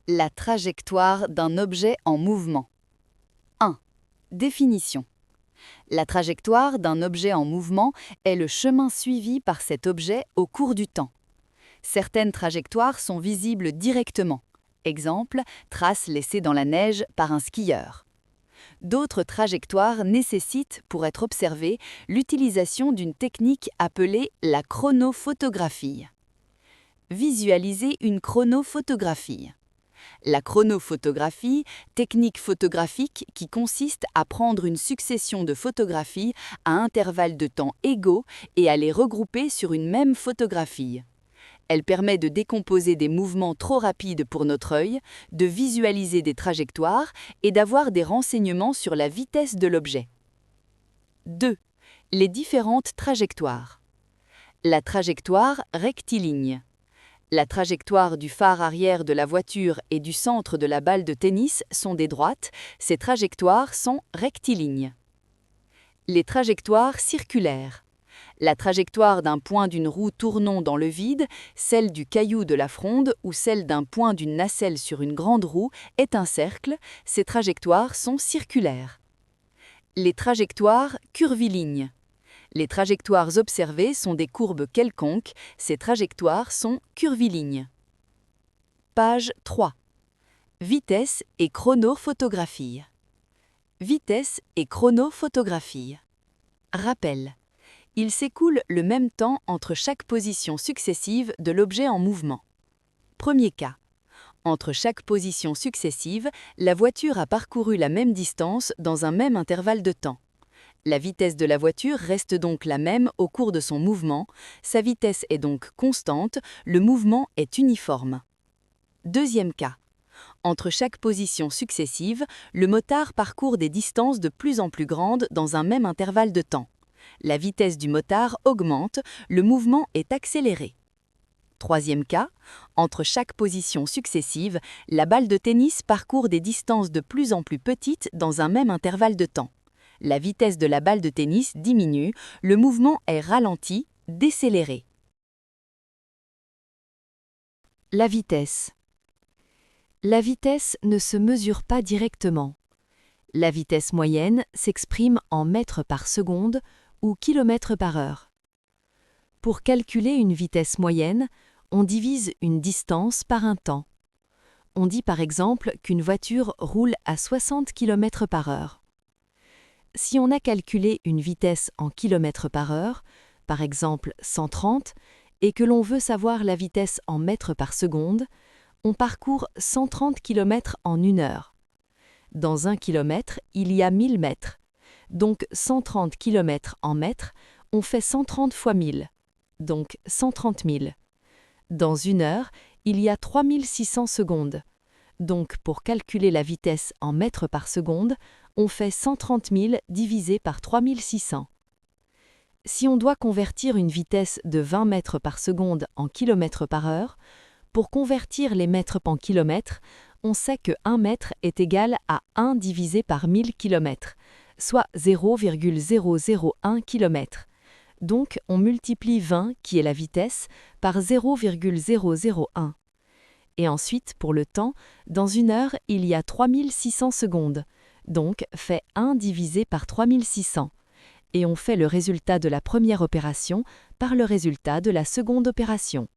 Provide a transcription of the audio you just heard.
La trajectoire d'un objet en mouvement. 1. Définition. La trajectoire d'un objet en mouvement est le chemin suivi par cet objet au cours du temps. Certaines trajectoires sont visibles directement. Exemple, traces laissées dans la neige par un skieur. D'autres trajectoires nécessitent, pour être observées, l'utilisation d'une technique appelée la chronophotographie. Visualiser une chronophotographie. La chronophotographie, technique photographique qui consiste à prendre une succession de photographies à intervalles de temps égaux et à les regrouper sur une même photographie. Elle permet de décomposer des mouvements trop rapides pour notre œil, de visualiser des trajectoires et d'avoir des renseignements sur la vitesse de l'objet. 2. Les différentes trajectoires. La trajectoire rectiligne. La trajectoire du phare arrière de la voiture et du centre de la balle de tennis sont des droites, ces trajectoires sont rectilignes. Les trajectoires circulaires. La trajectoire d'un point d'une roue tournant dans le vide, celle du caillou de la fronde ou celle d'un point d'une nacelle sur une grande roue est un cercle, ces trajectoires sont circulaires. Les trajectoires curvilignes. Les trajectoires observées sont des courbes quelconques, ces trajectoires sont curvilignes. Page 3. Vitesse et chronophotographie. Vitesse et chronophotographie. Rappel. Il s'écoule le même temps entre chaque position successive de l'objet en mouvement. Premier cas. Entre chaque position successive, la voiture a parcouru la même distance dans un même intervalle de temps. La vitesse de la voiture reste donc la même au cours de son mouvement, sa vitesse est donc constante, le mouvement est uniforme. Deuxième cas. Entre chaque position successive, le motard parcourt des distances de plus en plus grandes dans un même intervalle de temps. La vitesse du motard augmente, le mouvement est accéléré. Troisième cas. Entre chaque position successive, la balle de tennis parcourt des distances de plus en plus petites dans un même intervalle de temps. La vitesse de la balle de tennis diminue, le mouvement est ralenti, décéléré. La vitesse. La vitesse ne se mesure pas directement. La vitesse moyenne s'exprime en mètres par seconde ou kilomètres par heure. Pour calculer une vitesse moyenne, on divise une distance par un temps. On dit par exemple qu'une voiture roule à 60 km par heure. Si on a calculé une vitesse en kilomètres par heure, par exemple 130, et que l'on veut savoir la vitesse en mètres par seconde, on parcourt 130 km en 1 heure. Dans 1 kilomètre, il y a 1000 mètres. Donc 130 km en mètres, on fait 130 fois 1000, donc 130 000. Dans 1 heure, il y a 3600 secondes. Donc pour calculer la vitesse en mètres par seconde, on fait 130 000 divisé par 3600. Si on doit convertir une vitesse de 20 mètres par seconde en kilomètres par heure, pour convertir les mètres en kilomètres, on sait que 1 mètre est égal à 1 divisé par 1000 km, soit 0,001 km. Donc on multiplie 20, qui est la vitesse, par 0,001. Et ensuite, pour le temps, dans 1 heure, il y a 3600 secondes. Donc fait 1 divisé par 3600. Et on fait le résultat de la première opération par le résultat de la seconde opération.